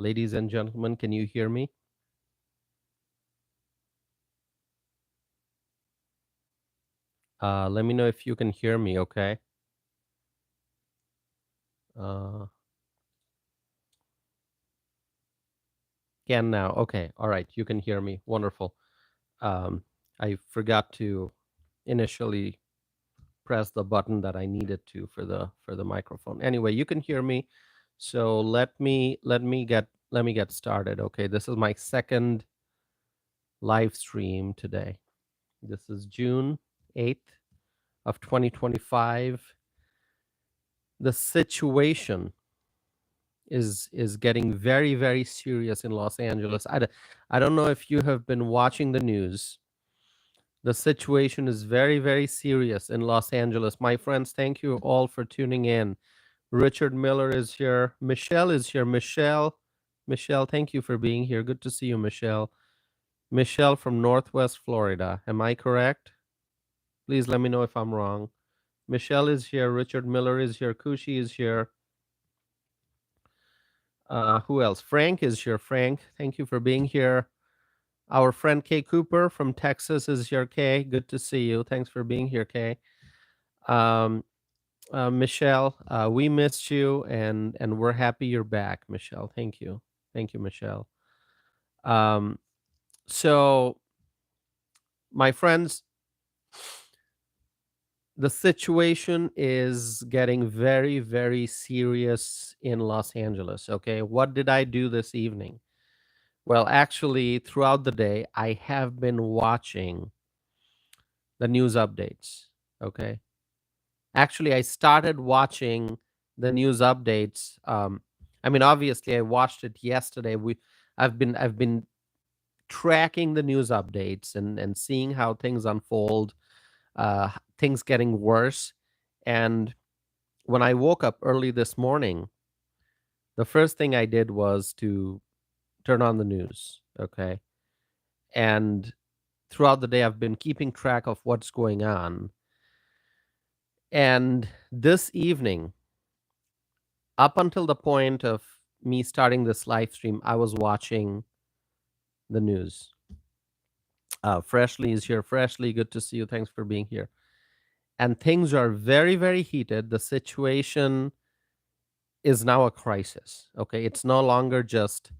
Ladies and gentlemen, can you hear me? Let me know if you can hear me, okay? Uh, can now. Okay. All right. You can hear me. Wonderful. Um, I forgot to initially press the button that I needed to for the microphone. Anyway, you can hear me. So let me get started. Okay. This is my second live stream today. This is June 8th of 2025. The situation is getting very, very serious in Los Angeles. I don't know if you have been watching the news. The situation is very, very serious in Los Angeles. My friends, thank you all for tuning in. Richard Miller is here. Michelle is here. Michelle, thank you for being here. Good to see you, Michelle. Michelle from Northwest Florida. Am I correct? Please let me know if I'm wrong. Michelle is here. Richard Miller is here. Kushi is here. Who else? Frank is here. Frank, thank you for being here. Our friend Kay Cooper from Texas is here. Kay, good to see you. Thanks for being here, Kay. Um, Michelle, we missed you, and we're happy you're back, Michelle. Thank you, Michelle. Um, so, my friends, the situation is getting very, very serious in Los Angeles. Okay, what did I do this evening? Well, actually, throughout the day, I have been watching the news updates. Okay. Actually, I started watching the news updates. I mean, obviously, I watched it yesterday. I've been tracking the news updates and seeing how things unfold, things getting worse. And when I woke up early this morning, the first thing I did was to turn on the news. Okay. And throughout the day, I've been keeping track of what's going on. And this evening, up until the point of me starting this live stream, I was watching the news. Freshly is here. Freshly, good to see you. Thanks for being here. And things are very, very heated. The situation is now a crisis. Okay. It's no longer just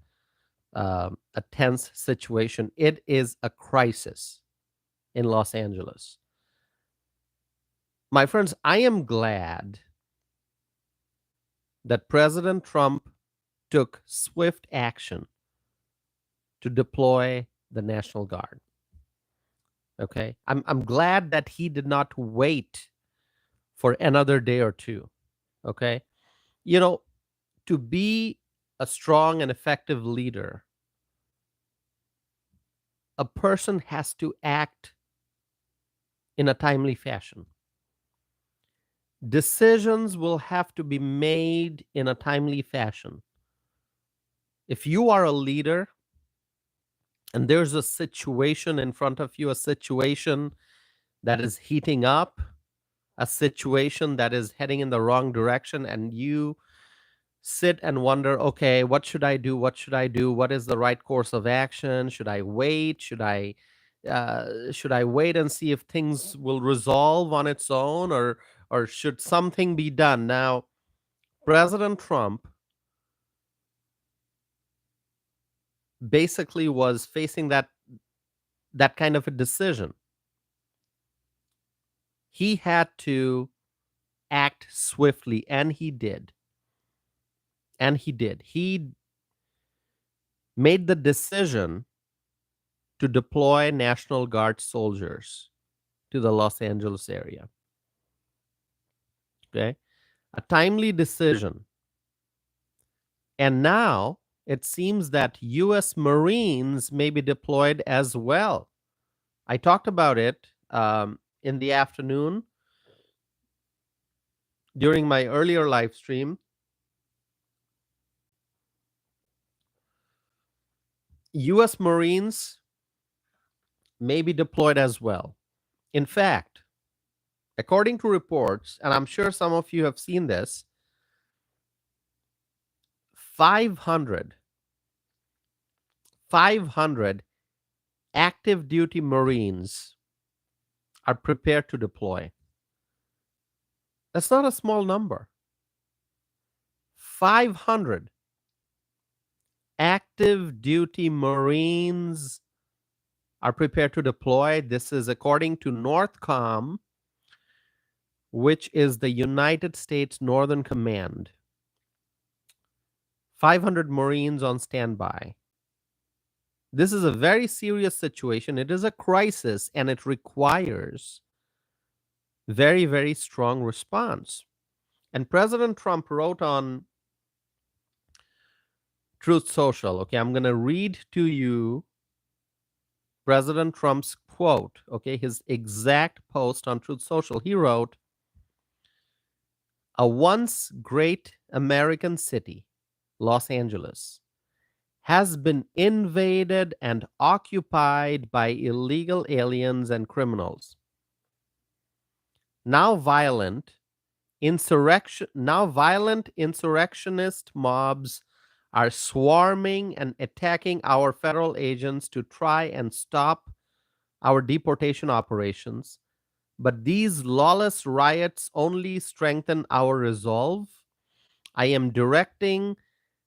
a tense situation, it is a crisis in Los Angeles. My friends, I am glad that President Trump took swift action to deploy the National Guard. Okay. I'm glad that he did not wait for another day or two. Okay. You know, to be a strong and effective leader, a person has to act in a timely fashion. Decisions will have to be made in a timely fashion. If you are a leader and there's a situation in front of you, a situation that is heating up, a situation that is heading in the wrong direction, and you sit and wonder, okay, what should I do? What should I do? What is the right course of action? Should I wait? Should I wait and see if things will resolve on its own, or should something be done? Now, President Trump basically was facing that kind of a decision. He had to act swiftly, and he did. And he did. He made the decision to deploy National Guard soldiers to the Los Angeles area. Okay? A timely decision. And now it seems that US Marines may be deployed as well. I talked about it in the afternoon during my earlier live stream. US Marines may be deployed as well. In fact, according to reports, and I'm sure some of you have seen this, 500 500 active duty Marines are prepared to deploy. That's not a small number. 500 active duty Marines are prepared to deploy. This is according to NORTHCOM, which is the United States Northern Command. 500 Marines on standby. This is a very serious situation. It is a crisis, and it requires very, very strong response. And President Trump wrote on Truth Social. Okay, I'm going to read to you President Trump's quote, okay, his exact post on Truth Social. He wrote, "A once great American city, Los Angeles, has been invaded and occupied by illegal aliens and criminals. Now violent insurrectionist mobs are swarming and attacking our federal agents to try and stop our deportation operations. But these lawless riots only strengthen our resolve. I am directing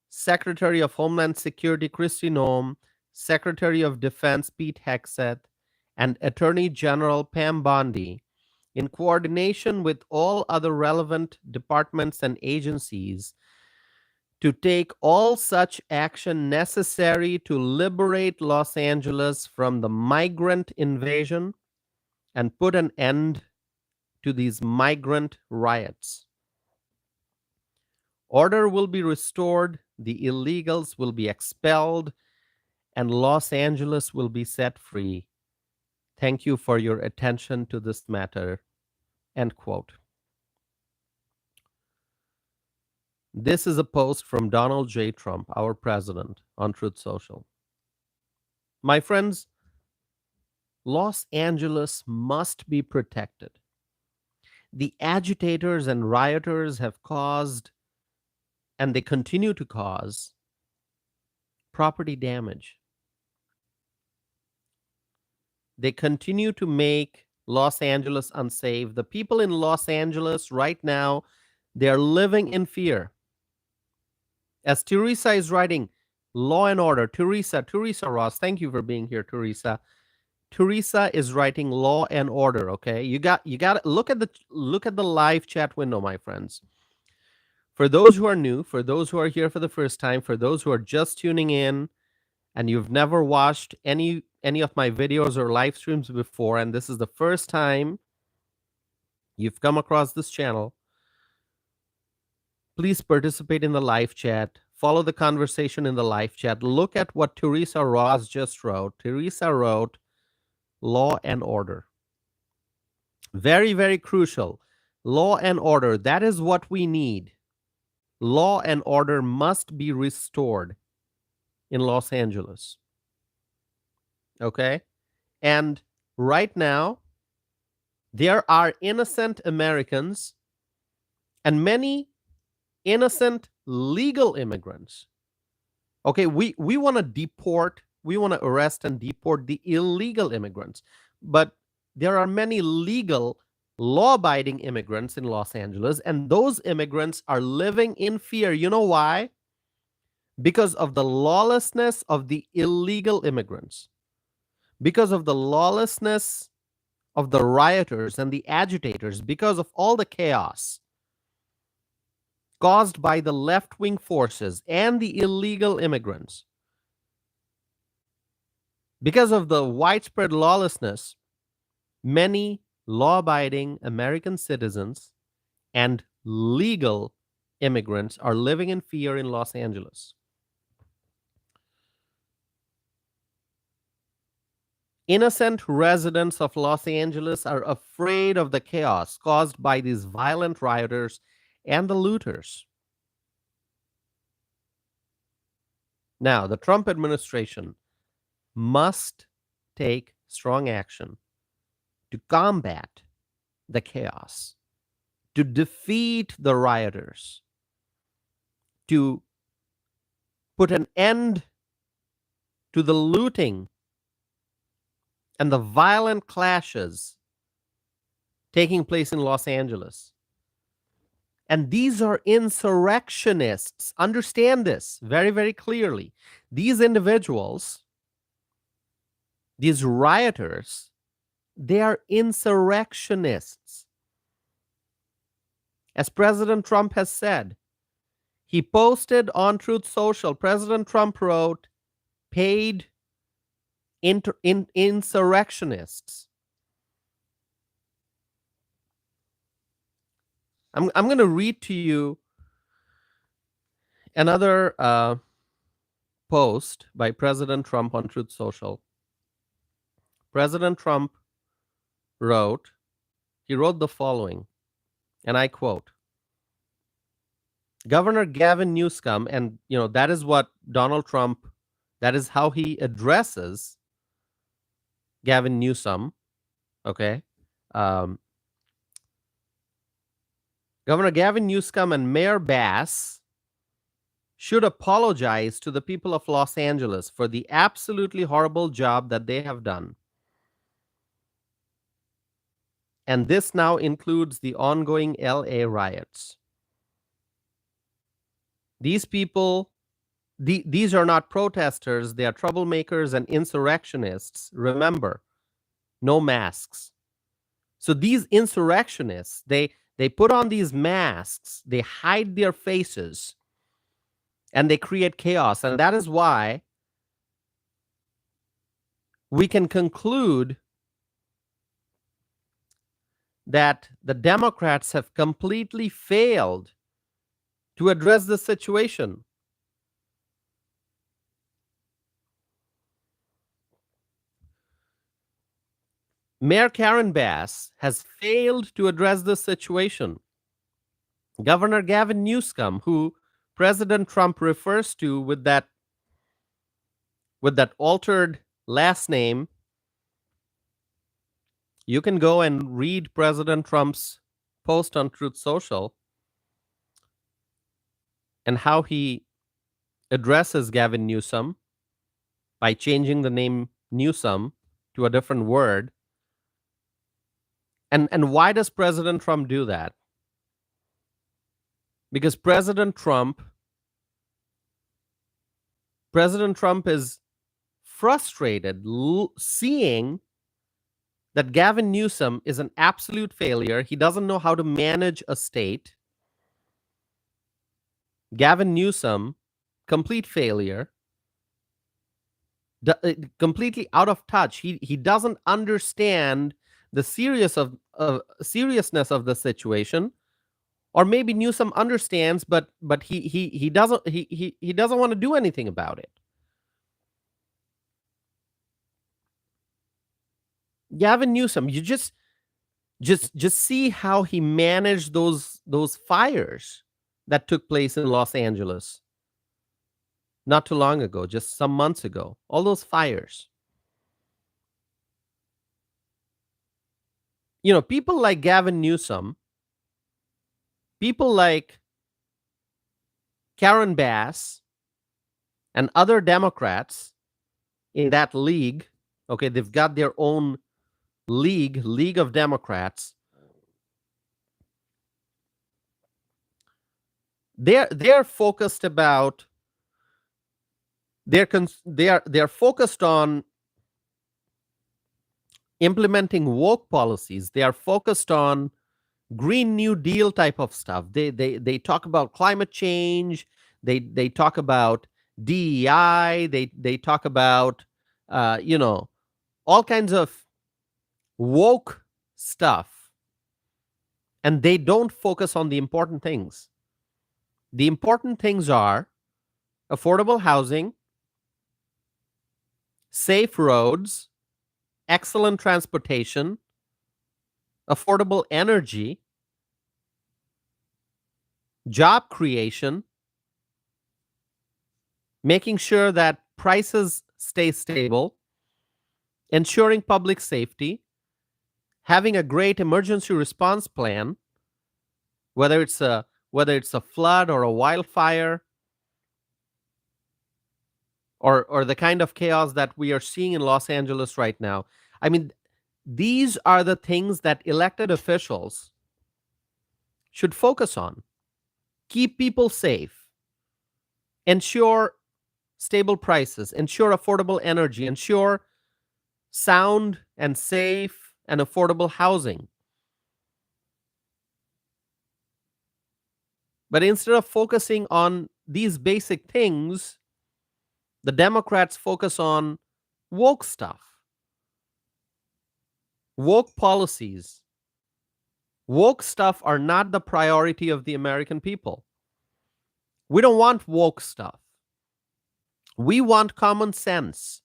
Secretary of Homeland Security Kristi Noem, Secretary of Defense Pete Hegseth, and Attorney General Pam Bondi, in coordination with all other relevant departments and agencies, to take all such action necessary to liberate Los Angeles from the migrant invasion and put an end to these migrant riots. Order will be restored, the illegals will be expelled, and Los Angeles will be set free. Thank you for your attention to this matter." End quote. This is a post from Donald J. Trump, our president, on Truth Social. My friends, Los Angeles must be protected. The agitators and rioters have caused, and they continue to cause, property damage. They continue to make Los Angeles unsafe. The people in Los Angeles right now, they're living in fear. As Teresa is writing, Law and Order. Teresa Ross, thank you for being here, Teresa. Teresa is writing Law and Order. Okay, you got to look at the live chat window, my friends. For those who are new, for those who are here for the first time, for those who are just tuning in, and you've never watched any of my videos or live streams before, and this is the first time you've come across this channel, please participate in the live chat. Follow the conversation in the live chat. Look at what Teresa Ross just wrote. Teresa wrote, Law and Order. Very, very crucial. Law and order. That is what we need. Law and order must be restored in Los Angeles. Okay? And right now, there are innocent Americans and many innocent legal immigrants. Okay, we want to deport, we want to arrest and deport the illegal immigrants. But there are many legal, law-abiding immigrants in Los Angeles, and those immigrants are living in fear. You know why? Because of the lawlessness of the illegal immigrants. Because of the lawlessness of the rioters and the agitators, because of all the chaos caused by the left-wing forces and the illegal immigrants. Because of the widespread lawlessness, many law-abiding American citizens and legal immigrants are living in fear in Los Angeles. Innocent residents of Los Angeles are afraid of the chaos caused by these violent rioters and the looters. Now, the Trump administration must take strong action to combat the chaos, to defeat the rioters, to put an end to the looting and the violent clashes taking place in Los Angeles. And these are insurrectionists. Understand this very, very clearly. These individuals, these rioters, they are insurrectionists. As President Trump has said, he posted on Truth Social, President Trump wrote, paid insurrectionists. I'm going to read to you another post by President Trump on Truth Social. President Trump wrote the following, and I quote, Governor Gavin Newsom, and that is what Donald Trump, that is how he addresses Gavin Newsom, okay? Governor Gavin Newsom and Mayor Bass should apologize to the people of Los Angeles for the absolutely horrible job that they have done. And this now includes the ongoing LA riots. These people, these are not protesters, they are troublemakers and insurrectionists. Remember, no masks. So these insurrectionists, they put on these masks, they hide their faces, and they create chaos. And that is why we can conclude that the Democrats have completely failed to address this situation. Mayor Karen Bass has failed to address this situation. Governor Gavin Newsom, who President Trump refers to with that altered last name, you can go and read President Trump's post on Truth Social and how he addresses Gavin Newsom by changing the name Newsom to a different word. And why does President Trump do that? Because President Trump is frustrated seeing that Gavin Newsom is an absolute failure. He doesn't know how to manage a state. Gavin Newsom, complete failure, completely out of touch. He doesn't understand the seriousness of the situation, or maybe Newsom understands, but he doesn't want to do anything about it. Gavin Newsom, you just see how he managed those fires that took place in Los Angeles not too long ago, just some months ago. All those fires. People like Gavin Newsom, people like Karen Bass, and other Democrats in that league, okay, they've got their own league of Democrats. They're focused about they're focused on implementing woke policies. They are focused on Green New Deal type of stuff. They talk about climate change. They talk about DEI. They talk about all kinds of woke stuff, and they don't focus on the important things. The important things are affordable housing, safe roads, excellent transportation, affordable energy, job creation, making sure that prices stay stable, ensuring public safety, having a great emergency response plan, whether it's a flood or a wildfire or the kind of chaos that we are seeing in Los Angeles right now. I mean, these are the things that elected officials should focus on. Keep people safe, ensure stable prices, ensure affordable energy, ensure sound and safe and affordable housing. But instead of focusing on these basic things, the Democrats focus on woke stuff, woke policies. Woke stuff are not the priority of the American people. We don't want woke stuff. We want common sense.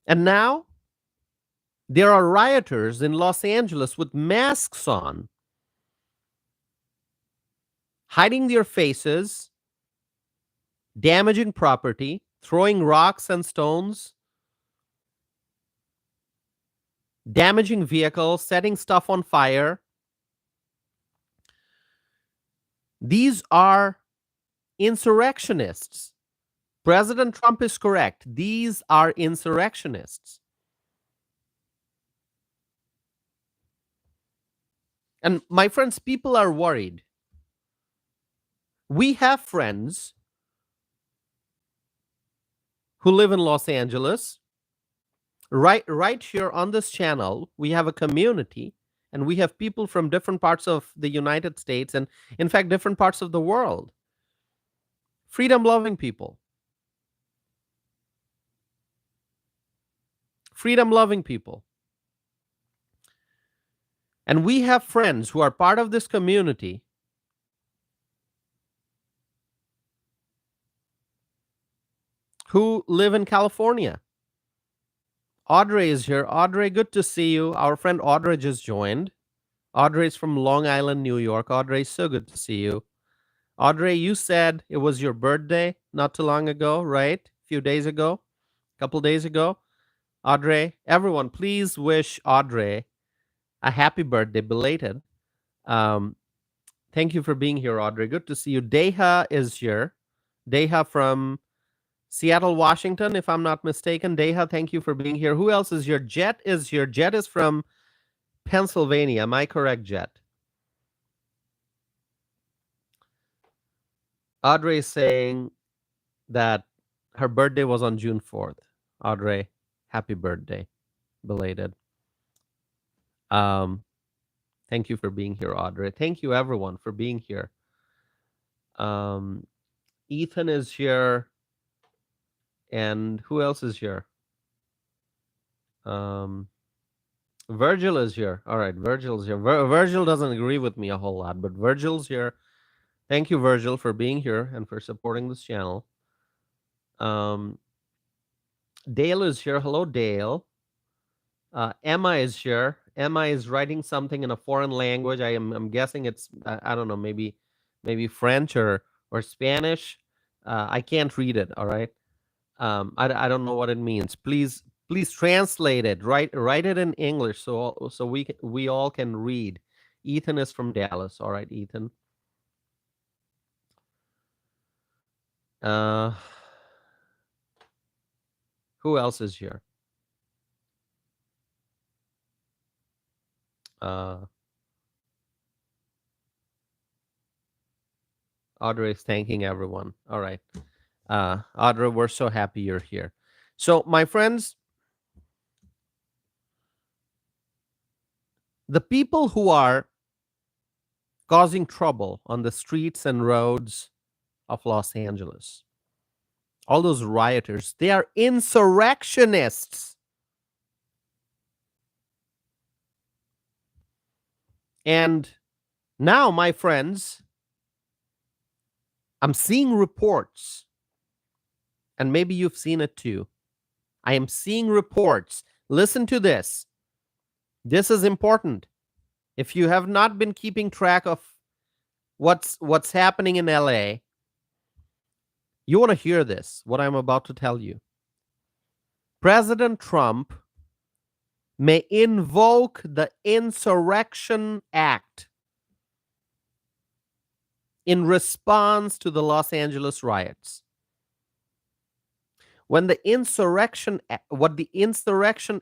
And now there are rioters in Los Angeles with masks on, hiding their faces, damaging property, throwing rocks and stones, damaging vehicles, setting stuff on fire. These are insurrectionists. President Trump is correct. These are insurrectionists. And my friends, people are worried. We have friends who live in Los Angeles. Right here on this channel, we have a community, and we have people from different parts of the United States and, in fact, different parts of the world. Freedom-loving people. Freedom-loving people. And we have friends who are part of this community who live in California. Audrey is here. Audrey, good to see you. Our friend Audrey just joined. Audrey is from Long Island, New York. Audrey, so good to see you. Audrey, you said it was your birthday not too long ago, right? A few days ago, a couple days ago. Audrey, everyone, please wish Audrey a happy birthday, belated. Thank you for being here, Audrey. Good to see you. Deha is here. Deha from Seattle, Washington, if I'm not mistaken. Deha, thank you for being here. Who else is here? Jet is here. Jet is from Pennsylvania. Am I correct, Jet? Audrey is saying that her birthday was on June 4th. Audrey, happy birthday, belated. Thank you for being here, Audrey. Thank you, everyone, for being here. Ethan is here. And who else is here? Virgil is here. All right, Virgil's here. Virgil doesn't agree with me a whole lot, but Virgil's here. Thank you, Virgil, for being here and for supporting this channel. Dale is here. Hello, Dale. Emma is here. Emma is writing something in a foreign language. I'm guessing it's I don't know, maybe French or Spanish. I can't read it. All right. I don't know what it means. Please translate it. Write it in English so we all can read. Ethan is from Dallas. All right, Ethan. Who else is here? Audrey is thanking everyone. All right. Audrey, we're so happy you're here. So, my friends, the people who are causing trouble on the streets and roads of Los Angeles, all those rioters, they are insurrectionists. And now, my friends, I'm seeing reports, and maybe you've seen it too. I am seeing reports. Listen to this. This is important. If you have not been keeping track of what's happening in LA, you want to hear this, what I'm about to tell you. President Trump may invoke the Insurrection Act in response to the Los Angeles riots. What the Insurrection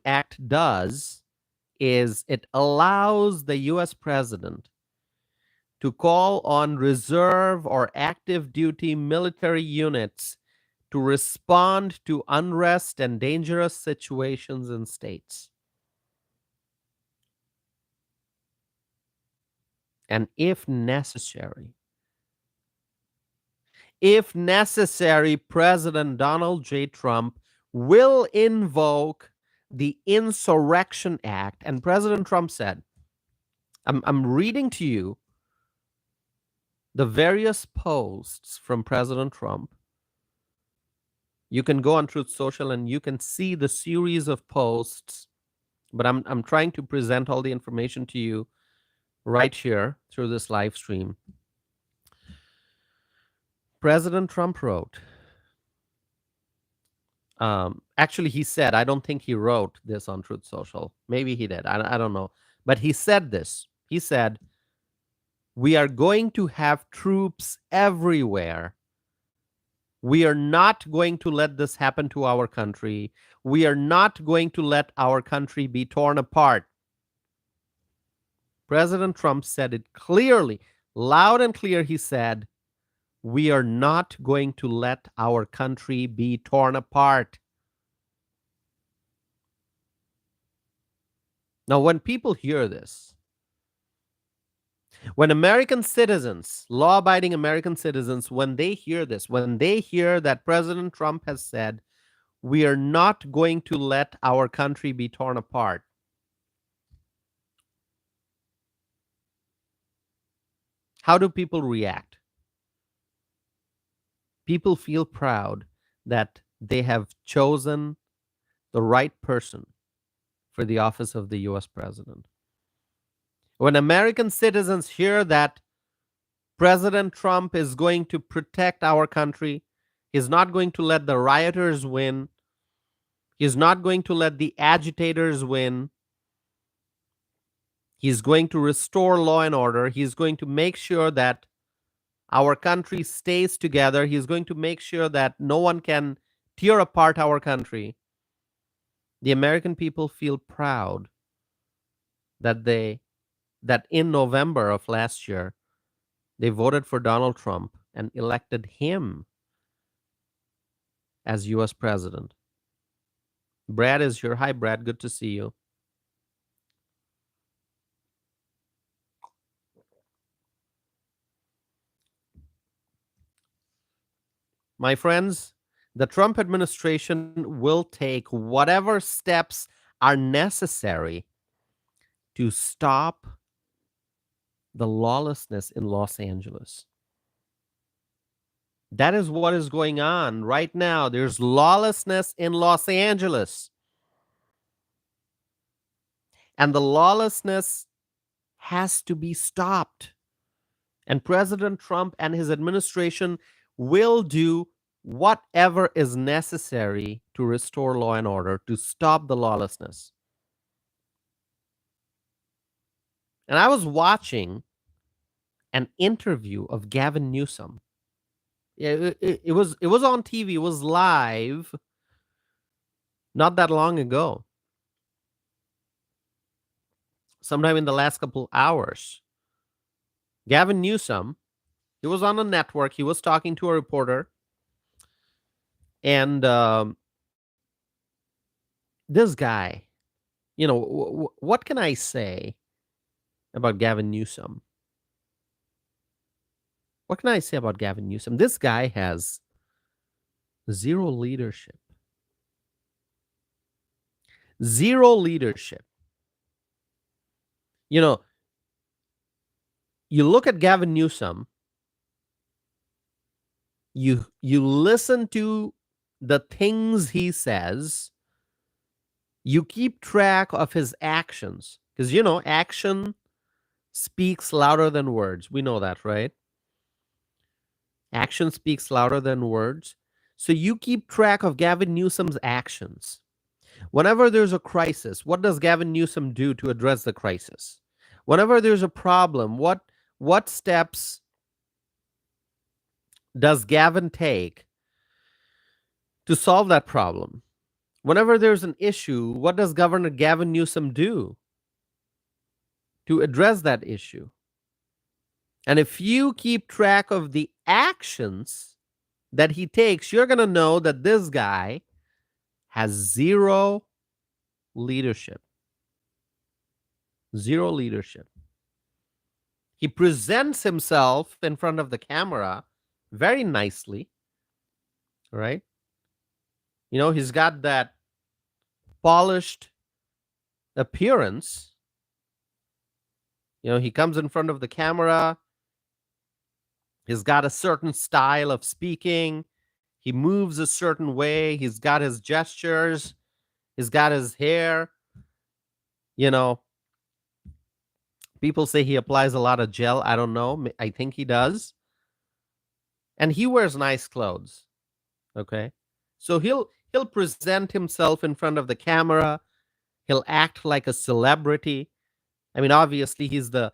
Act does is it allows the US president to call on reserve or active duty military units to respond to unrest and dangerous situations in states. And if necessary, President Donald J. Trump will invoke the Insurrection Act. And President Trump said, I'm reading to you the various posts from President Trump. You can go on Truth Social and you can see the series of posts, but I'm trying to present all the information to you right here through this live stream. President Trump wrote, actually, he said, I don't think he wrote this on Truth Social. Maybe he did. I don't know. But he said this. He said, we are going to have troops everywhere. We are not going to let this happen to our country. We are not going to let our country be torn apart. President Trump said it clearly, loud and clear. He said, we are not going to let our country be torn apart. Now, when people hear this, when American citizens, law-abiding American citizens, when they hear this, when they hear that President Trump has said, we are not going to let our country be torn apart, how do people react? People feel proud that they have chosen the right person for the office of the US president. When American citizens hear that President Trump is going to protect our country, he's not going to let the rioters win, he's not going to let the agitators win, he's going to restore law and order, he's going to make sure that our country stays together, he's going to make sure that no one can tear apart our country. The American people feel proud that in November of last year, they voted for Donald Trump and elected him as US president. Brad is here. Hi, Brad. Good to see you. My friends, the Trump administration will take whatever steps are necessary to stop the lawlessness in Los Angeles. That is what is going on right now. There's lawlessness in Los Angeles. And the lawlessness has to be stopped. And President Trump and his administration will do whatever is necessary to restore law and order, to stop the lawlessness. And I was watching an interview of Gavin Newsom. It was on TV. It was live not that long ago. Sometime in the last couple hours. Gavin Newsom, he was on a network. He was talking to a reporter. And this guy, you know, what can I say about Gavin Newsom? What can I say about Gavin Newsom? This guy has zero leadership. Zero leadership. You know, you look at Gavin Newsom, you listen to the things he says, you keep track of his actions, because, you know, action speaks louder than words. We know that, right? Action speaks louder than words. So you keep track of Gavin Newsom's actions. Whenever there's a crisis, what does Gavin Newsom do to address the crisis? Whenever there's a problem, what steps does Gavin take to solve that problem? Whenever there's an issue, what does Governor Gavin Newsom do to address that issue? And if you keep track of the actions that he takes, you're going to know that this guy has zero leadership. Zero leadership. He presents himself in front of the camera very nicely, right? You know, he's got that polished appearance. You know, he comes in front of the camera. He's got a certain style of speaking. He moves a certain way. He's got his gestures. He's got his hair. You know, people say he applies a lot of gel. I don't know. I think he does. And he wears nice clothes. Okay. So he'll present himself in front of the camera. He'll act like a celebrity. I mean, obviously he's the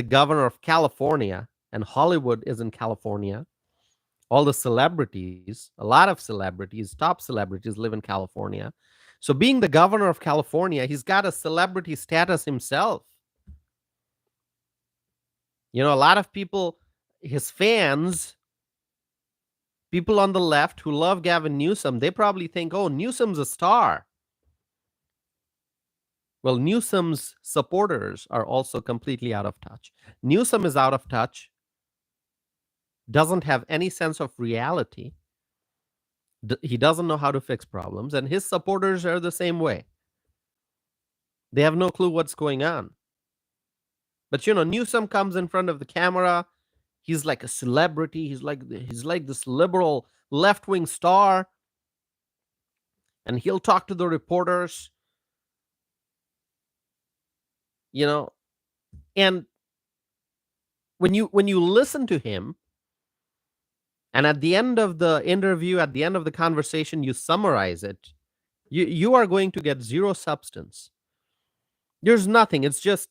governor of California, and Hollywood is in California. All the celebrities, a lot of celebrities, top celebrities live in California. So being the governor of California, he's got a celebrity status himself. You know, a lot of people, his fans, people on the left who love Gavin Newsom, they probably think, oh, Newsom's a star. Well, Newsom's supporters are also completely out of touch. Newsom is out of touch, doesn't have any sense of reality. He doesn't know how to fix problems, and his supporters are the same way. They have no clue what's going on. But, you know, Newsom comes in front of the camera. He's like a celebrity. He's like this liberal left-wing star. And he'll talk to the reporters. You know, and when you listen to him, and at the end of the interview, at the end of the conversation, you summarize it, you are going to get zero substance. There's nothing. It's just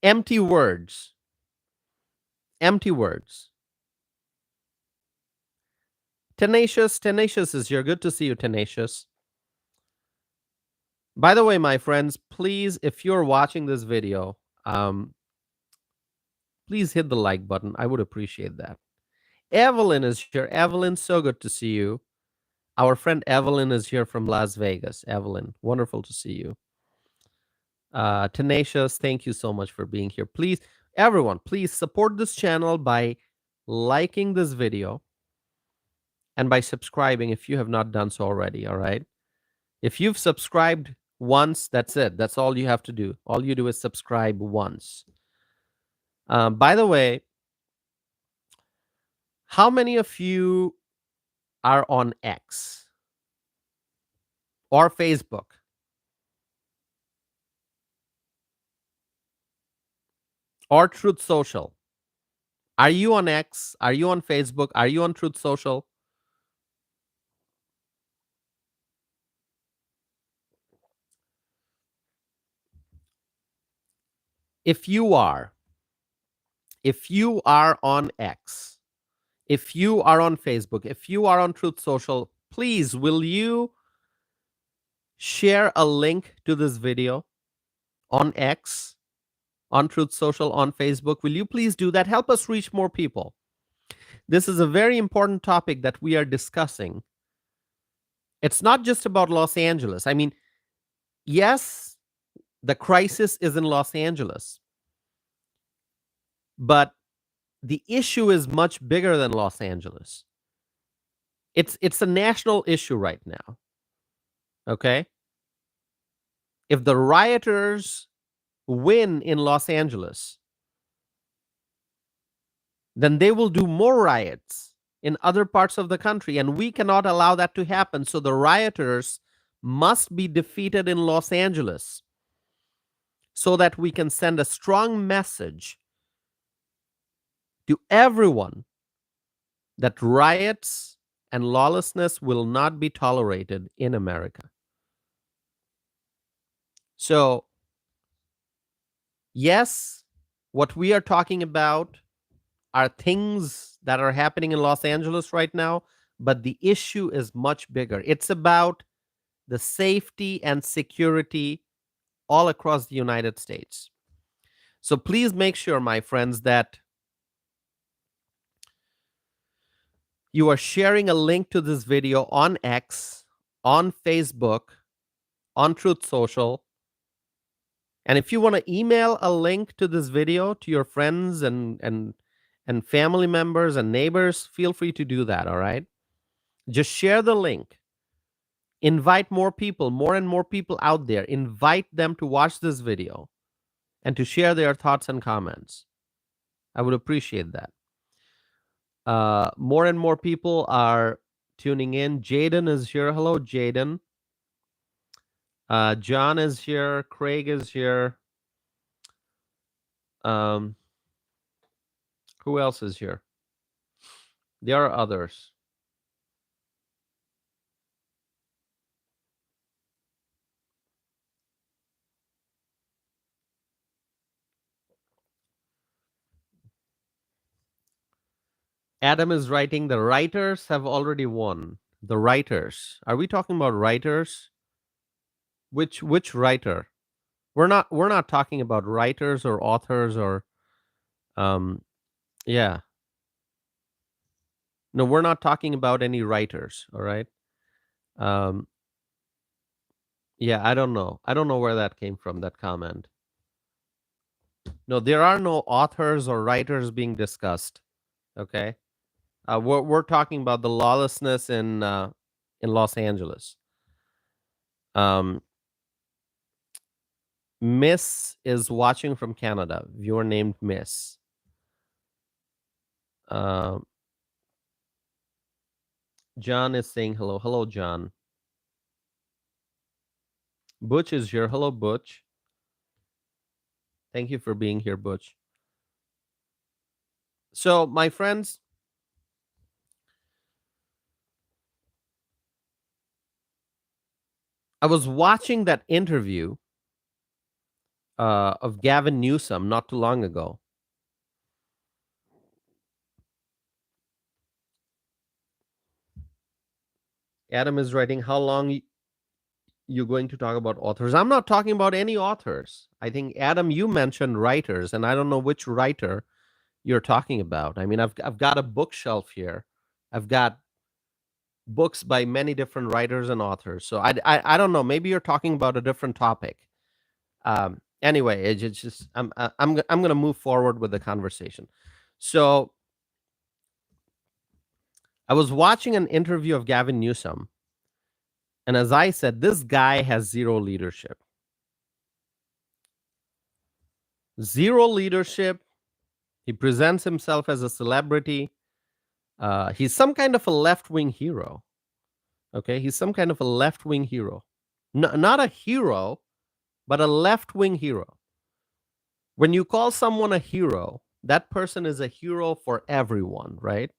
empty words. Empty words. Tenacious is here. Good to see you, Tenacious. By the way, my friends, please, if you're watching this video, please hit the like button. I would appreciate that. Evelyn is here. Evelyn, so good to see you. Our friend Evelyn is here from Las Vegas. Evelyn, wonderful to see you. Tenacious, thank you so much for being here. Please, everyone, please support this channel by liking this video and by subscribing if you have not done so already, all right? If you've subscribed once, that's it. That's all you have to do. All you do is subscribe once. By the way, how many of you are on X or Facebook? Or Truth Social? Are you on X? Are you on Facebook? Are you on Truth Social? If you are on X, if you are on Facebook, if you are on Truth Social, please, will you share a link to this video on X, on Truth Social, on Facebook? Will you please do that? Help us reach more people. This is a very important topic that we are discussing. It's not just about Los Angeles. I mean, yes, the crisis is in Los Angeles, but the issue is much bigger than Los Angeles. It's a national issue right now. Okay? If the rioters win in Los Angeles, then they will do more riots in other parts of the country, and we cannot allow that to happen. So the rioters must be defeated in Los Angeles so that we can send a strong message to everyone that riots and lawlessness will not be tolerated in America. So, yes, what we are talking about are things that are happening in Los Angeles right now, but the issue is much bigger. It's about the safety and security all across the United States. So please make sure, my friends, that you are sharing a link to this video on X, on Facebook, on Truth Social. And if you want to email a link to this video to your friends and family members and neighbors, feel free to do that, all right? Just share the link. Invite more people, more and more people out there. Invite them to watch this video and to share their thoughts and comments. I would appreciate that. More and more people are tuning in. Jaden is here. Hello, Jaden. John is here. Craig is here. Who else is here? There are others. Adam is writing, the writers have already won. The writers. Are we talking about writers? Which writer? We're not talking about writers or authors or yeah. No, we're not talking about any writers, all right? Um yeah, I don't know. I don't know where that came from, that comment. No, there are no authors or writers being discussed. Okay? We're talking about the lawlessness in Los Angeles. Miss is watching from Canada. Viewer named Miss. John is saying hello. Hello, John. Butch is here. Hello, Butch. Thank you for being here, Butch. So, my friends, I was watching that interview of Gavin Newsom not too long ago. Adam is writing, how long you're going to talk about authors? I'm not talking about any authors. I think, Adam, you mentioned writers, and I don't know which writer you're talking about. I mean, I've got a bookshelf here. I've got books by many different writers and authors. So I don't know. Maybe you're talking about a different topic. Anyway, it's just I'm going to move forward with the conversation. So I was watching an interview of Gavin Newsom, and as I said, this guy has zero leadership. Zero leadership. He presents himself as a celebrity. He's some kind of a left-wing hero. Okay, he's some kind of a left-wing hero. Not a hero, but a left-wing hero. When you call someone a hero, that person is a hero for everyone, right?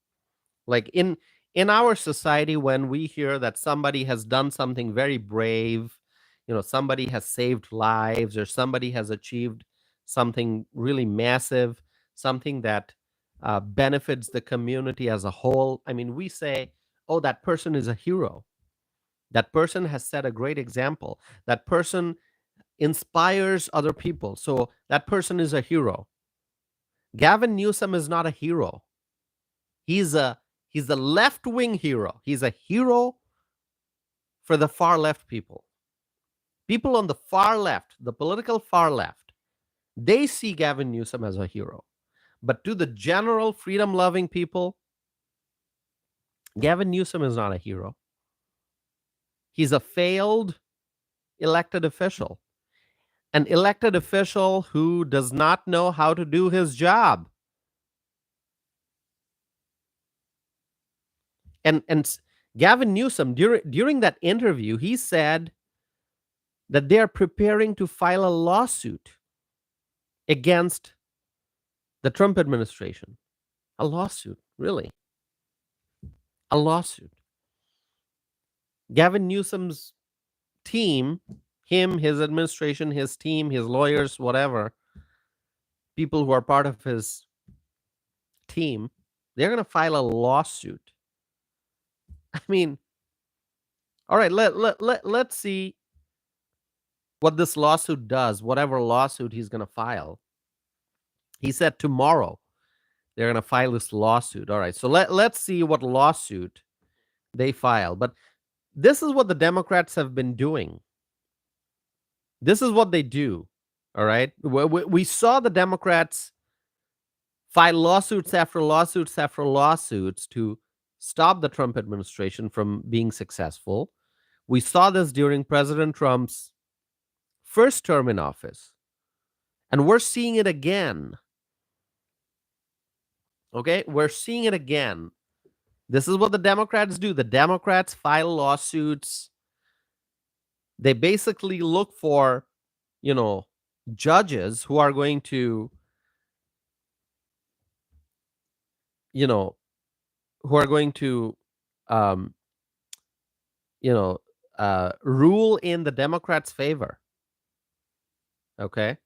Like in our society, when we hear that somebody has done something very brave, somebody has saved lives or somebody has achieved something really massive, something that benefits the community as a whole, I mean, we say, oh, that person is a hero. That person has set a great example. That person inspires other people. So that person is a hero. Gavin Newsom is not a hero. He's a left-wing hero. He's a hero for the far left people. People on the far left, the political far left, they see Gavin Newsom as a hero. But to the general freedom-loving people, Gavin Newsom is not a hero. He's a failed elected official. An elected official who does not know how to do his job. And Gavin Newsom, during that interview, he said that they are preparing to file a lawsuit against the Trump administration. A lawsuit, really. A lawsuit. Gavin Newsom's team, him, his administration, his team, his lawyers, whatever, people who are part of his team, they're going to file a lawsuit. I mean, all right, let's see what this lawsuit does, whatever lawsuit he's going to file. He said tomorrow they're going to file this lawsuit. All right, so let's see what lawsuit they file. But this is what the Democrats have been doing. This is what they do. All right. We saw the Democrats file lawsuits after lawsuits after lawsuits to stop the Trump administration from being successful. We saw this during President Trump's first term in office. And we're seeing it again. Okay. We're seeing it again. This is what the Democrats do. The Democrats file lawsuits. They basically look for, judges who are going to, who are going to, um, rule in the Democrats' favor. Okay.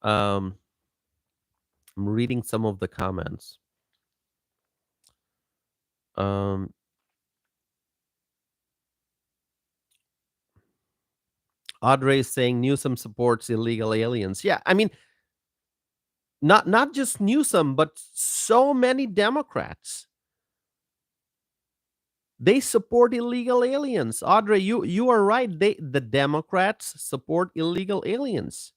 I'm reading some of the comments. Audrey is saying Newsom supports illegal aliens. Yeah, I mean, not just Newsom, but so many Democrats. They support illegal aliens. Audrey, you are right. The Democrats support illegal aliens.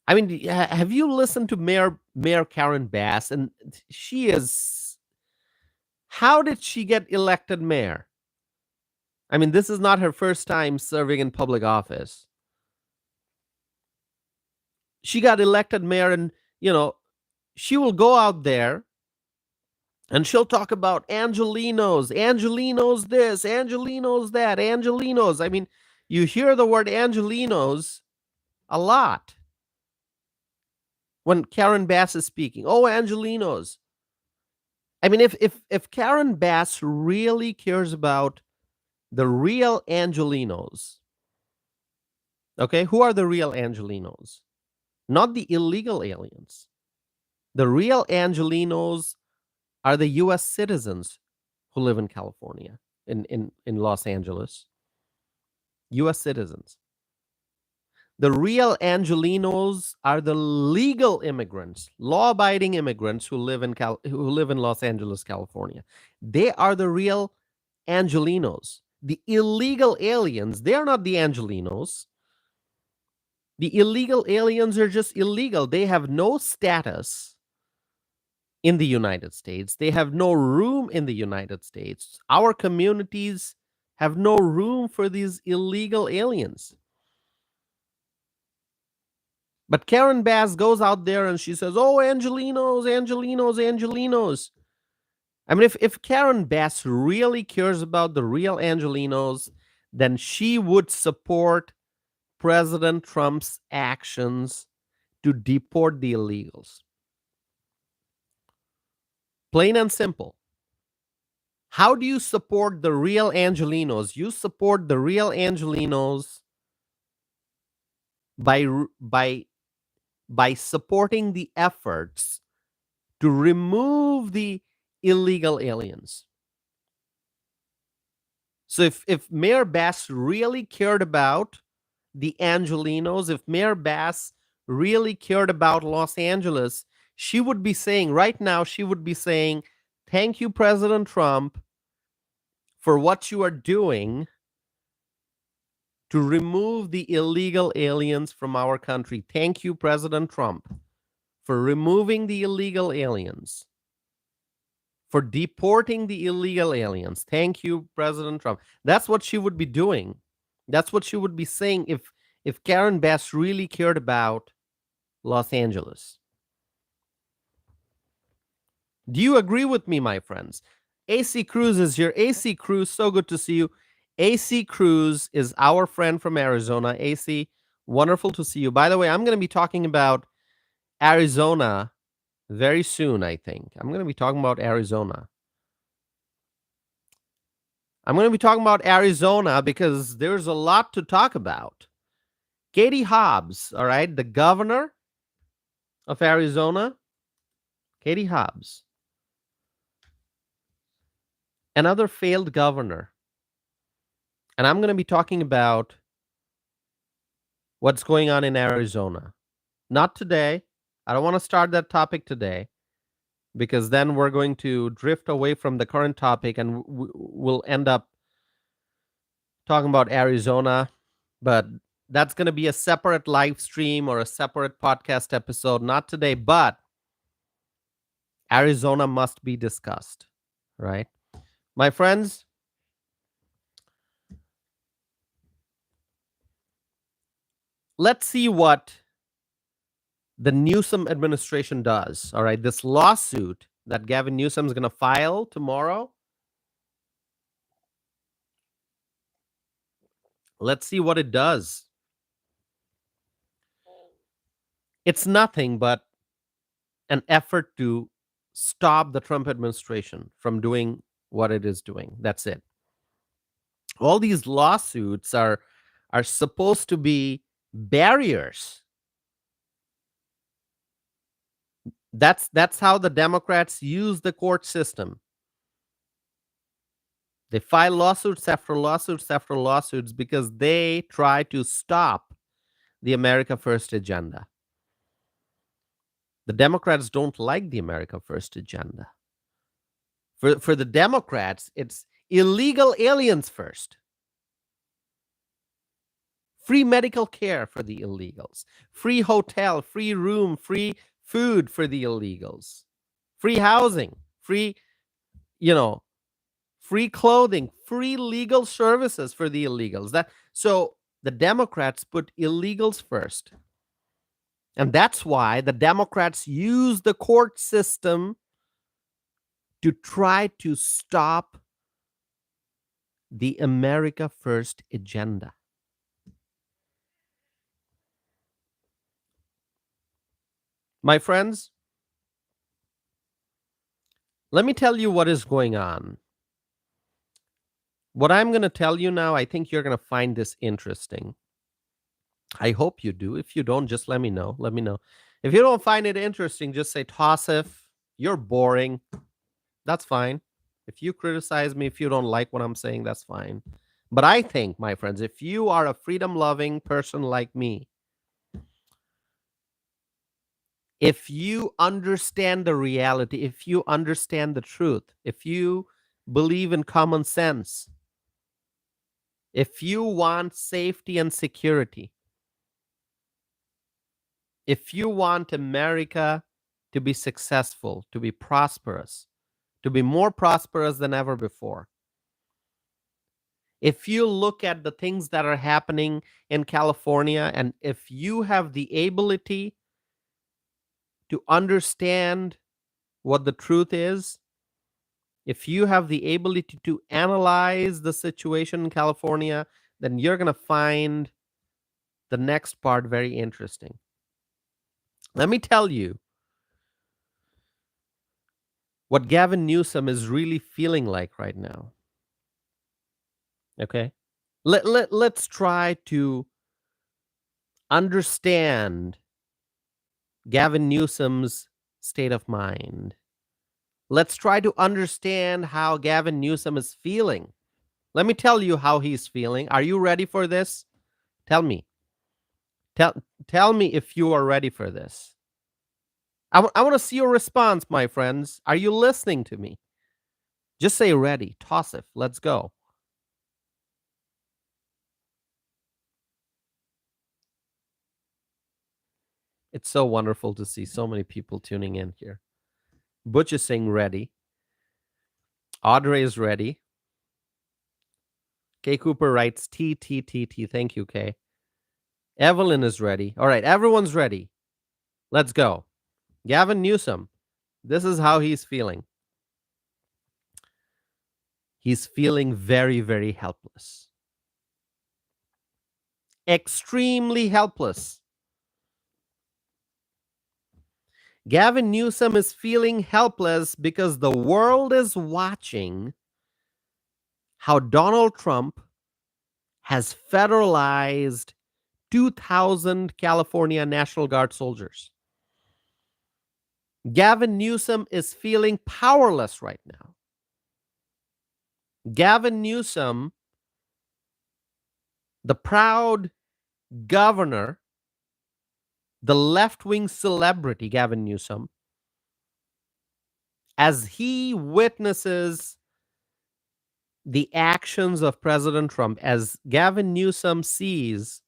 I mean, have you listened to Mayor Karen Bass? And she is. How did she get elected mayor? I mean, this is not her first time serving in public office. She got elected mayor, and she will go out there and she'll talk about Angelenos this, Angelenos that, Angelenos. I mean, you hear the word Angelenos a lot when Karen Bass is speaking. Oh, Angelenos. I mean, if Karen Bass really cares about the real Angelenos, okay, who are the real Angelenos? Not the illegal aliens. The real Angelenos are the U.S. citizens who live in California, in Los Angeles. U.S. citizens. The real Angelenos are the legal immigrants, law-abiding immigrants who live in Los Angeles, California. They are the real Angelenos. The illegal aliens, they are not the Angelenos. The illegal aliens are just illegal. They have no status in the United States. They have no room in the United States. Our communities have no room for these illegal aliens. But Karen Bass goes out there and she says, oh, Angelenos, Angelenos, Angelenos. I mean, if Karen Bass really cares about the real Angelenos, then she would support President Trump's actions to deport the illegals. Plain and simple. How do you support the real Angelenos? You support the real Angelenos by supporting the efforts to remove the illegal aliens. So if Mayor Bass really cared about the Angelenos, if Mayor Bass really cared about Los Angeles, she would be saying right now, thank you, President Trump, for what you are doing to remove the illegal aliens from our country. Thank you, President Trump, for removing the illegal aliens, for deporting the illegal aliens. Thank you, President Trump. That's what she would be doing. That's what she would be saying if Karen Bass really cared about Los Angeles. Do you agree with me, my friends? AC Cruz is here. AC Cruz, so good to see you. AC Cruz is our friend from Arizona. AC, wonderful to see you. By the way, I'm going to be talking about Arizona very soon, I think. I'm going to be talking about Arizona. I'm going to be talking about Arizona because there's a lot to talk about. Katie Hobbs, all right, the governor of Arizona, Katie Hobbs, another failed governor. And I'm going to be talking about what's going on in Arizona. Not today. I don't want to start that topic today because then we're going to drift away from the current topic and we'll end up talking about Arizona. But that's going to be a separate live stream or a separate podcast episode. Not today, but Arizona must be discussed, right? My friends, let's see what the Newsom administration does. All right, this lawsuit that Gavin Newsom is going to file tomorrow. Let's see what it does. It's nothing but an effort to stop the Trump administration from doing what it is doing. That's it. All these lawsuits are supposed to be barriers. That's how the Democrats use the court system. They file lawsuits after lawsuits after lawsuits because they try to stop the America First agenda. The Democrats don't like the America First agenda. For the Democrats, it's illegal aliens first. Free medical care for the illegals. Free hotel, free room, free food for the illegals. Free housing, free, free clothing, free legal services for the illegals. So the Democrats put illegals first. And that's why the Democrats use the court system to try to stop the America First agenda. My friends, let me tell you what is going on. What I'm going to tell you now, I think you're going to find this interesting. I hope you do. If you don't, just let me know. Let me know. If you don't find it interesting, just say, Tossif, you're boring. That's fine. If you criticize me, if you don't like what I'm saying, that's fine. But I think, my friends, if you are a freedom-loving person like me, if you understand the reality, if you understand the truth, if you believe in common sense, if you want safety and security, if you want America to be successful, to be prosperous, to be more prosperous than ever before, if you look at the things that are happening in California, and if you have the ability to understand what the truth is, if you have the ability to analyze the situation in California, then you're going to find the next part very interesting. Let me tell you what Gavin Newsom is really feeling like right now. Okay? Let's try to understand Gavin Newsom's state of mind. Let's try to understand how Gavin Newsom is feeling. Let me tell you how he's feeling. Are you ready for this? Tell me. Tell me if you are ready for this. I want to see your response, my friends. Are you listening to me? Just say ready. Tossif. Let's go. It's so wonderful to see so many people tuning in here. Butch is saying ready. Audrey is ready. Kay Cooper writes T. Thank you, Kay. Evelyn is ready. All right, everyone's ready. Let's go. Gavin Newsom, this is how he's feeling. He's feeling very, very helpless. Extremely helpless. Gavin Newsom is feeling helpless because the world is watching how Donald Trump has federalized 2,000 California National Guard soldiers. Gavin Newsom is feeling powerless right now. Gavin Newsom, the proud governor, the left-wing celebrity, Gavin Newsom, as he witnesses the actions of President Trump, as Gavin Newsom sees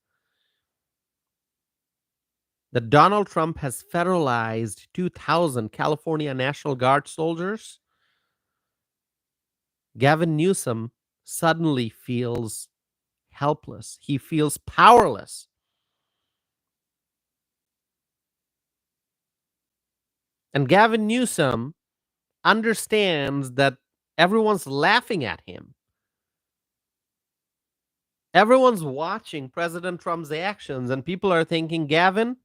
that Donald Trump has federalized 2,000 California National Guard soldiers, Gavin Newsom suddenly feels helpless. He feels powerless. And Gavin Newsom understands that everyone's laughing at him. Everyone's watching President Trump's actions, and people are thinking, Gavin,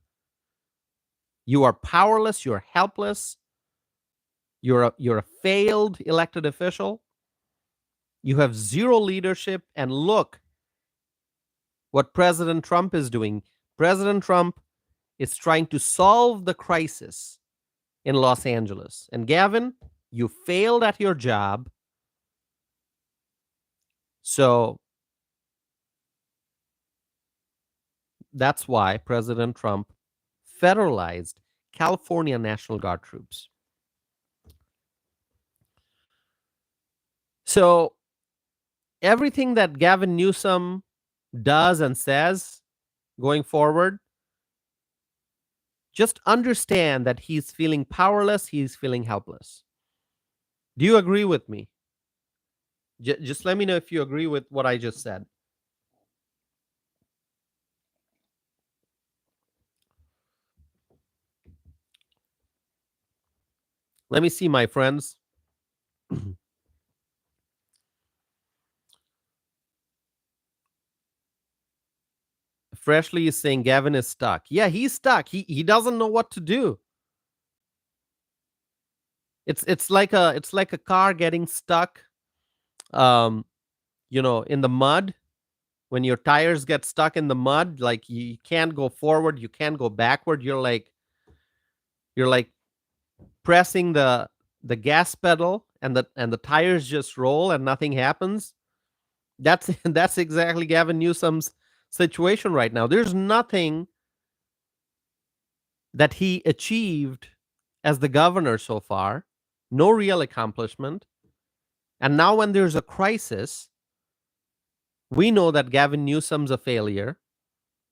you are powerless, you're helpless, you're a failed elected official, you have zero leadership, and look what President Trump is doing. President Trump is trying to solve the crisis in Los Angeles. And Gavin, you failed at your job. So that's why President Trump federalized California National Guard troops. So everything that Gavin Newsom does and says going forward, just understand that he's feeling powerless, he's feeling helpless. Do you agree with me? Just let me know if you agree with what I just said. Let me see, my friends. Freshly is saying Gavin is stuck. Yeah, he's stuck. He doesn't know what to do. It's like a car getting stuck, in the mud. When your tires get stuck in the mud, like you can't go forward, you can't go backward. You're like pressing the gas pedal, and the tires just roll and nothing happens. That's exactly Gavin Newsom's situation right now. There's nothing that he achieved as the governor so far, no real accomplishment. And now when there's a crisis, we know that Gavin Newsom's a failure.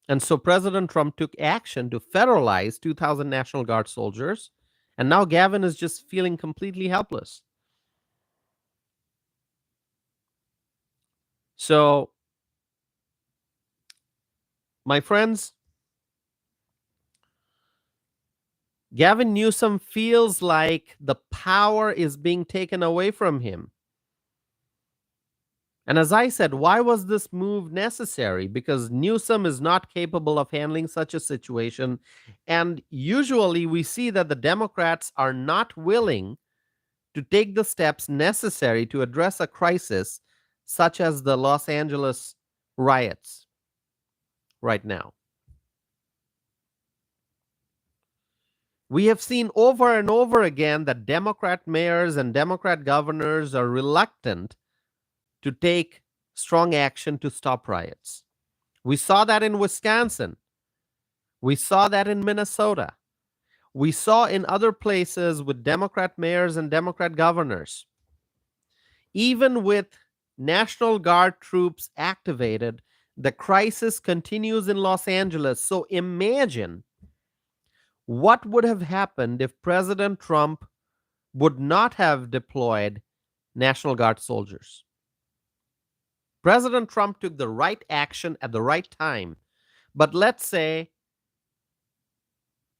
And so President Trump took action to federalize 2,000 National Guard soldiers. And now Gavin is just feeling completely helpless. So, my friends, Gavin Newsom feels like the power is being taken away from him. And as I said, why was this move necessary? Because Newsom is not capable of handling such a situation. And usually we see that the Democrats are not willing to take the steps necessary to address a crisis such as the Los Angeles riots right now. We have seen over and over again that Democrat mayors and Democrat governors are reluctant to take strong action to stop riots. We saw that in Wisconsin. We saw that in Minnesota. We saw in other places with Democrat mayors and Democrat governors. Even with National Guard troops activated, the crisis continues in Los Angeles. So imagine what would have happened if President Trump would not have deployed National Guard soldiers. President Trump took the right action at the right time. But let's say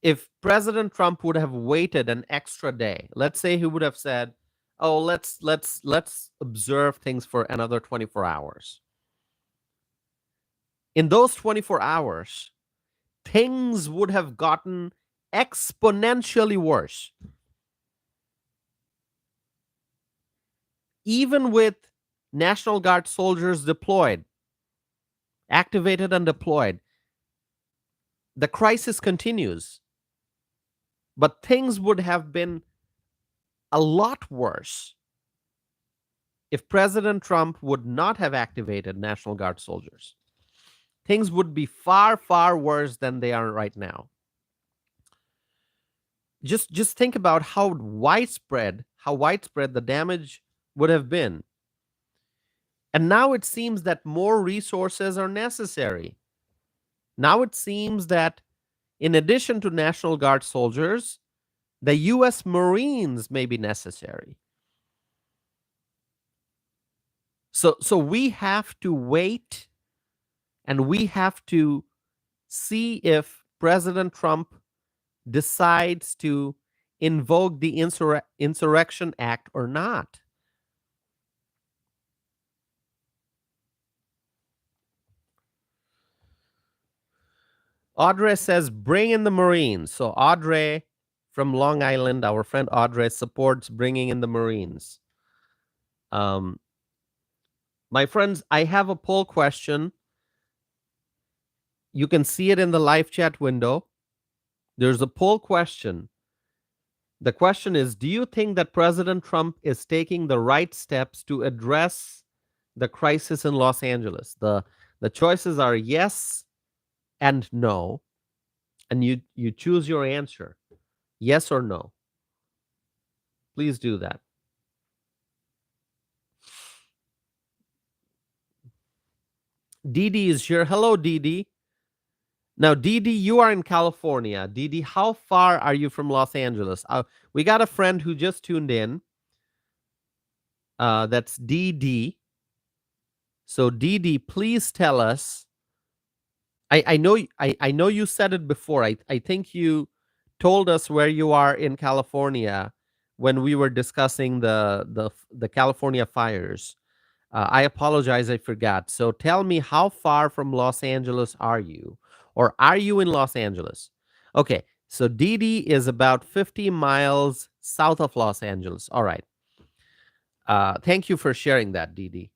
if President Trump would have waited an extra day, let's say he would have said, "Oh, let's observe things for another 24 hours." In those 24 hours, things would have gotten exponentially worse. Even with National Guard soldiers deployed, activated and deployed. The crisis continues, but things would have been a lot worse if President Trump would not have activated National Guard soldiers. Things would be far, far worse than they are right now. Just think about how widespread the damage would have been. And now it seems that more resources are necessary. Now it seems that in addition to National Guard soldiers, the US Marines may be necessary. So we have to wait, and we have to see if President Trump decides to invoke the Insurrection Act or not. Audrey says, bring in the Marines. So Audrey from Long Island, our friend Audrey, supports bringing in the Marines. My friends, I have a poll question. You can see it in the live chat window. There's a poll question. The question is, do you think that President Trump is taking the right steps to address the crisis in Los Angeles? The choices are yes and no, and you choose your answer, yes or no. Please do that. Didi is here. Hello, Didi. Now, Didi, you are in California. Didi, how far are you from Los Angeles? We got a friend who just tuned in. That's Didi. So, Didi, please tell us. I know you said it before. I think you told us where you are in California when we were discussing the California fires. I apologize, I forgot. So tell me, how far from Los Angeles are you? Or are you in Los Angeles? Okay, so Didi is about 50 miles south of Los Angeles. All right. Thank you for sharing that, Didi.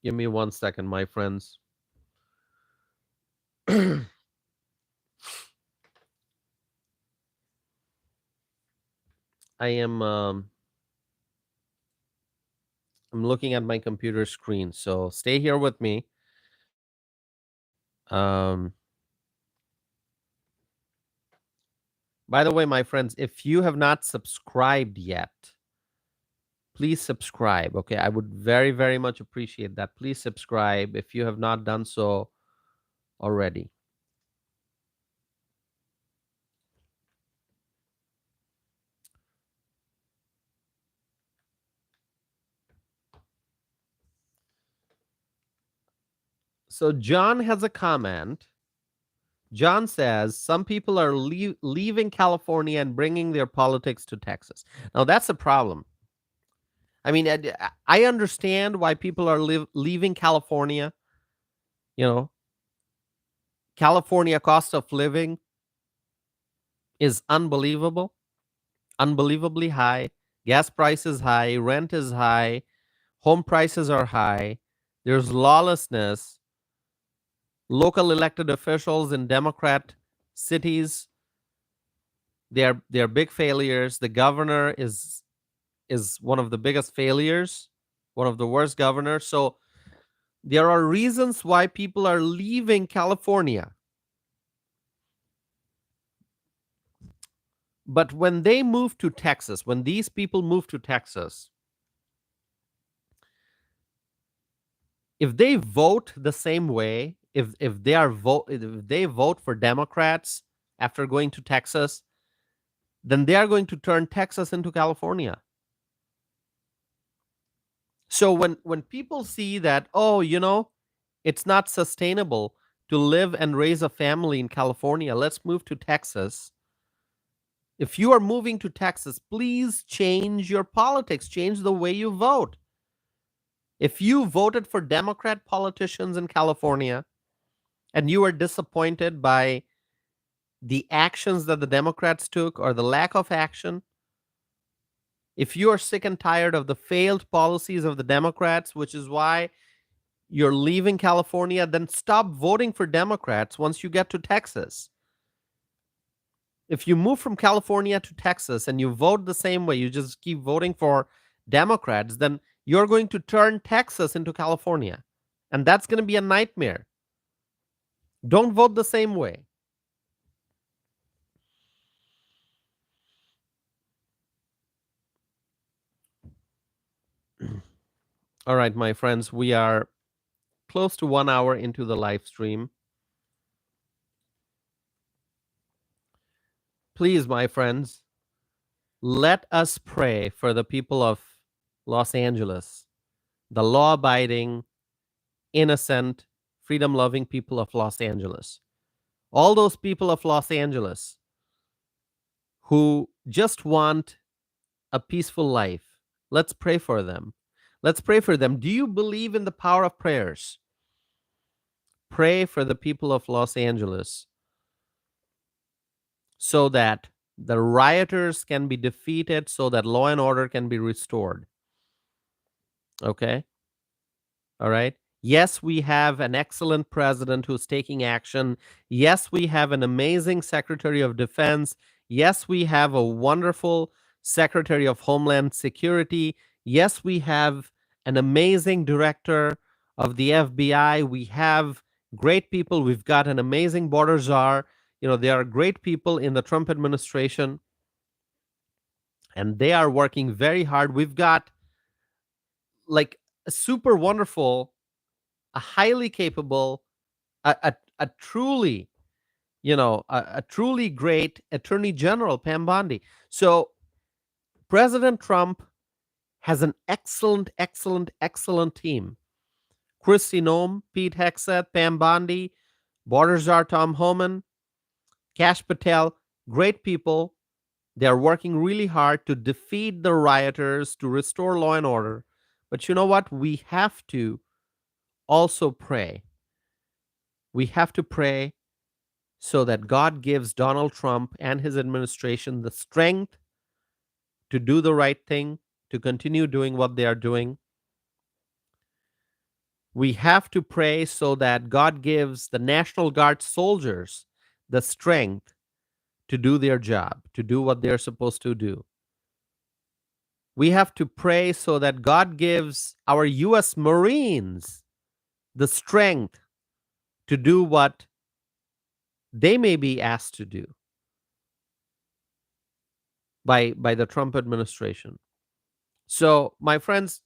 Give me 1 second, my friends. I'm looking at my computer screen, so stay here with me. By the way, my friends, if you have not subscribed yet, please subscribe. Okay, I would very, very much appreciate that. Please subscribe if you have not done so already. So John has a comment. John says some people are leaving California and bringing their politics to Texas. Now that's a problem. I mean, I understand why people are leaving California. You know, California cost of living is unbelievable, unbelievably high. Gas price is high, rent is high, home prices are high. There's lawlessness. Local elected officials in Democrat cities, they're big failures. The governor is one of the biggest failures, one of the worst governors. So there are reasons why people are leaving California. But when they move to Texas, when these people move to Texas, if they vote the same way, if they vote for Democrats after going to Texas, then they are going to turn Texas into California. So when people see that, oh, it's not sustainable to live and raise a family in California, let's move to Texas. If you are moving to Texas, please change your politics, change the way you vote. If you voted for Democrat politicians in California, and you are disappointed by the actions that the Democrats took or the lack of action, if you are sick and tired of the failed policies of the Democrats, which is why you're leaving California, then stop voting for Democrats once you get to Texas. If you move from California to Texas and you vote the same way, you just keep voting for Democrats, then you're going to turn Texas into California. And that's going to be a nightmare. Don't vote the same way. All right, my friends, we are close to 1 hour into the live stream. Please, my friends, let us pray for the people of Los Angeles, the law abiding, innocent, freedom loving people of Los Angeles. All those people of Los Angeles who just want a peaceful life. Let's pray for them. Let's pray for them. Do you believe in the power of prayers? Pray for the people of Los Angeles so that the rioters can be defeated, so that law and order can be restored. Okay? All right. Yes, we have an excellent president who's taking action. Yes, we have an amazing Secretary of Defense. Yes, we have a wonderful Secretary of Homeland Security. Yes, we have an amazing director of the FBI. We have great people. We've got an amazing border czar. There are great people in the Trump administration, and they are working very hard. We've got like a super wonderful, a highly capable, a truly, a truly great Attorney General, Pam Bondi. So President Trump has an excellent, excellent, excellent team. Kristi Noem, Pete Hegseth, Pam Bondi, Border Czar Tom Homan, Kash Patel, great people. They are working really hard to defeat the rioters, to restore law and order. But you know what? We have to also pray. We have to pray so that God gives Donald Trump and his administration the strength to do the right thing, to continue doing what they are doing. We have to pray so that God gives the National Guard soldiers the strength to do their job, to do what they're supposed to do. We have to pray so that God gives our U.S. Marines the strength to do what they may be asked to do by the Trump administration. So, my friends,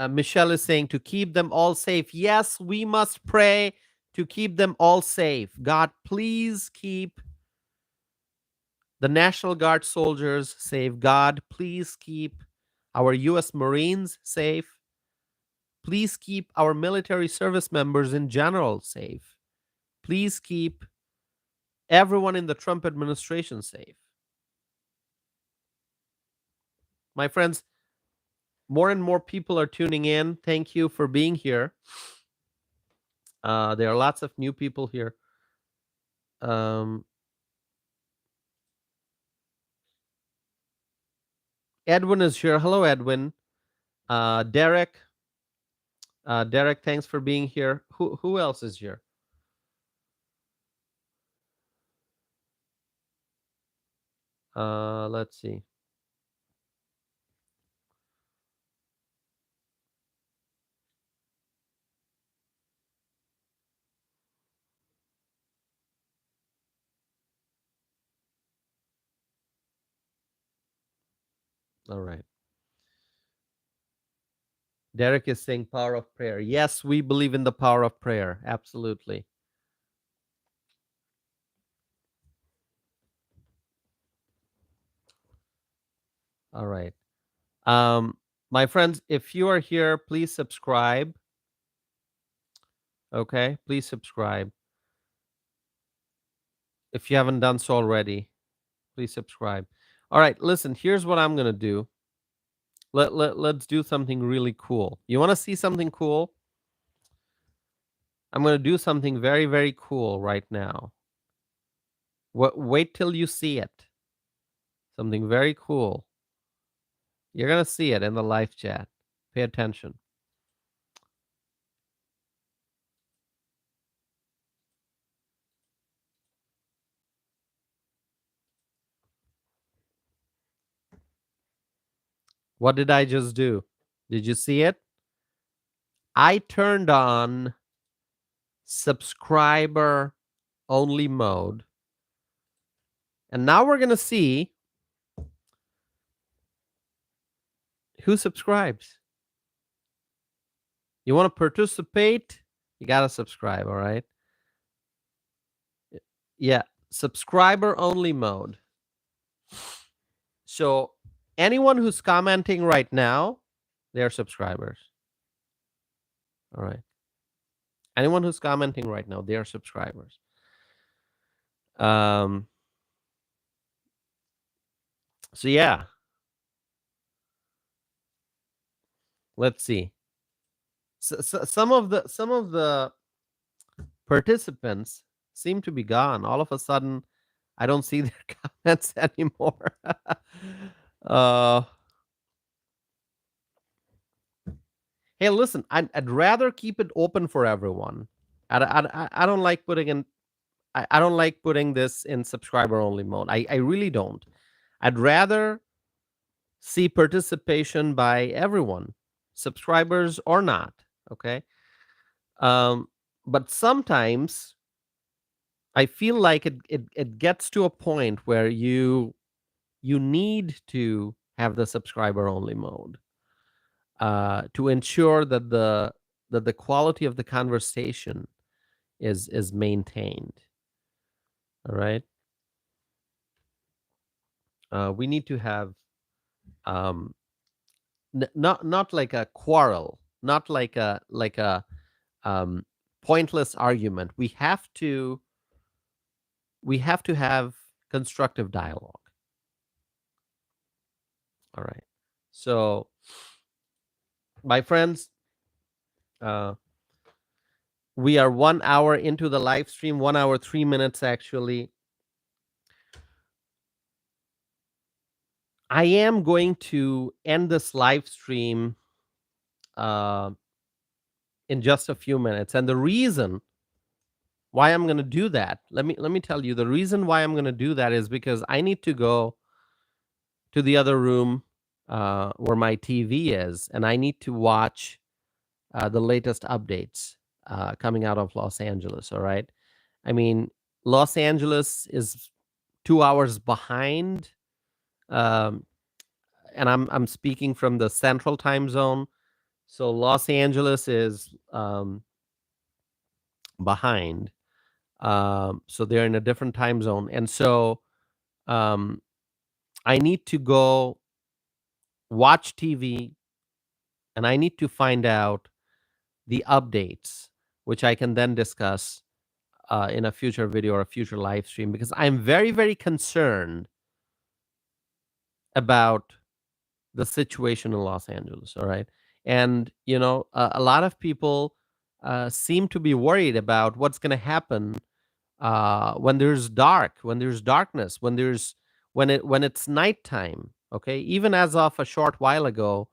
Michelle is saying to keep them all safe. Yes, we must pray to keep them all safe. God, please keep the National Guard soldiers safe. God, please keep our U.S. Marines safe. Please keep our military service members in general safe. Please keep everyone in the Trump administration safe. My friends, more and more people are tuning in. Thank you for being here. There are lots of new people here. Edwin is here. Hello, Edwin. Derek. Derek, thanks for being here. Who else is here? Let's see. All right. Derek is saying power of prayer. Yes, we believe in the power of prayer. Absolutely. All right. My friends, if you are here, please subscribe. Okay, please subscribe. If you haven't done so already, please subscribe. All right, listen, here's what I'm going to do. Let's do something really cool. You want to see something cool? I'm going to do something very, very cool right now. Wait till you see it. Something very cool. You're going to see it in the live chat. Pay attention. What did I just do? Did you see it? I turned on subscriber only mode. And now we're going to see who subscribes. You want to participate? You got to subscribe, all right? Yeah, subscriber only mode. So anyone who's commenting right now, they're subscribers. All right. Anyone who's commenting right now, they're subscribers. So yeah. Let's see. So some of the participants seem to be gone. All of a sudden, I don't see their comments anymore. uh Hey, listen, I'd rather keep it open for everyone. I don't like putting in I don't like putting this in subscriber only mode. I really don't. I'd rather see participation by everyone, subscribers or not. Okay. But sometimes I feel like it gets to a point where you need to have the subscriber only mode to ensure that the quality of the conversation is maintained. All right. We need to have um, not like a quarrel, not like a um, pointless argument. We have to have constructive dialogue. All right. So, my friends, uh, we are 1 hour into the live stream, 1 hour, 3 minutes actually. I am going to end this live stream uh, in just a few minutes. And the reason why I'm going to do that, let me tell you, the reason why I'm going to do that is because I need to go to the other room where my TV is, and I need to watch the latest updates coming out of Los Angeles. All right. I mean, Los Angeles is 2 hours behind, um, and I'm speaking from the Central Time Zone. So Los Angeles is behind. So they're in a different time zone, and so um, I need to go watch TV, and I need to find out the updates, which I can then discuss in a future video or a future live stream, because I'm very, very concerned about the situation in Los Angeles. All right. And, a lot of people seem to be worried about what's going to happen when there's darkness, when it's nighttime. Okay. Even as of a short while ago,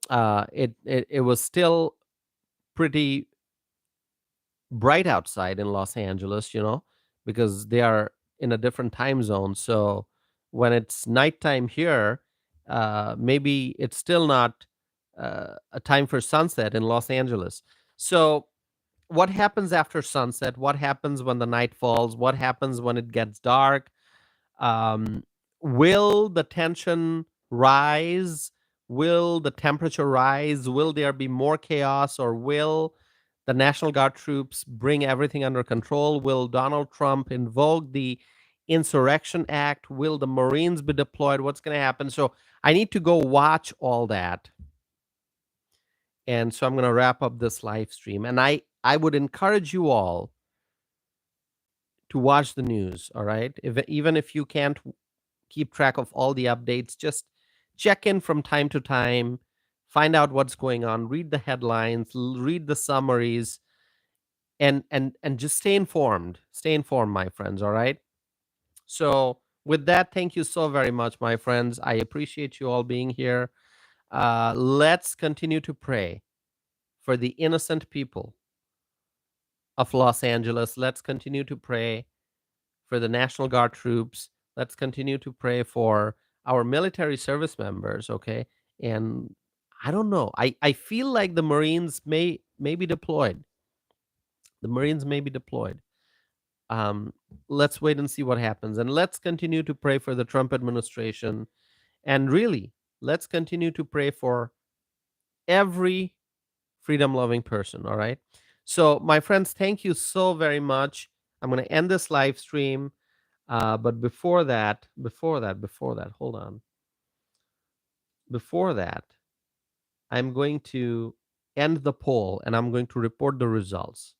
it was still pretty bright outside in Los Angeles, because they are in a different time zone. So when it's nighttime here, maybe it's still not a time for sunset in Los Angeles. So what happens after sunset? What happens when the night falls? What happens when it gets dark? Um, will the tension rise? Will the temperature rise? Will there be more chaos, or will the National Guard troops bring everything under control? Will Donald Trump invoke the Insurrection Act? Will the Marines be deployed? What's going to happen? So I need to go watch all that. And so I'm going to wrap up this live stream. And I would encourage you all to watch the news. All right. Even if you can't keep track of all the updates, just check in from time to time, find out what's going on, read the headlines, read the summaries, and just stay informed, my friends. All right. So with that, thank you so very much, my friends. I appreciate you all being here. Let's continue to pray for the innocent people of Los Angeles. Let's continue to pray for the National Guard troops. Let's continue to pray for our military service members, okay? And I don't know. I feel like the Marines may be deployed. The Marines may be deployed. Um, let's wait and see what happens. And let's continue to pray for the Trump administration. And really, let's continue to pray for every freedom loving person. All right. So, my friends, thank you so very much. I'm going to end this live stream. But before that, hold on. Before that, I'm going to end the poll and I'm going to report the results.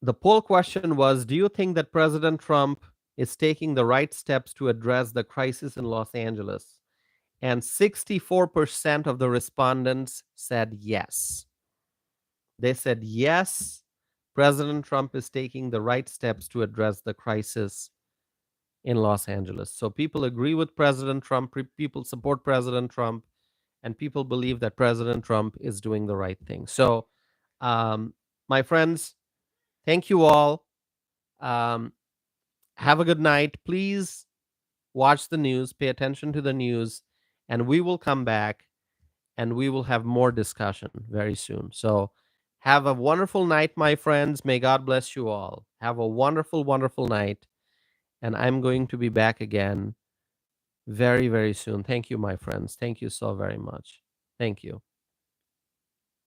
The poll question was: do you think that President Trump is taking the right steps to address the crisis in Los Angeles? And 64% of the respondents said yes. They said yes, President Trump is taking the right steps to address the crisis in Los Angeles. So people agree with President Trump, people support President Trump, and people believe that President Trump is doing the right thing. So, um, my friends, thank you all. Um, have a good night. Please watch the news, pay attention to the news, and we will come back and we will have more discussion very soon. So, have a wonderful night, my friends. May God bless you all. Have a wonderful, wonderful night. And I'm going to be back again very, very soon. Thank you, my friends. Thank you so very much. Thank you.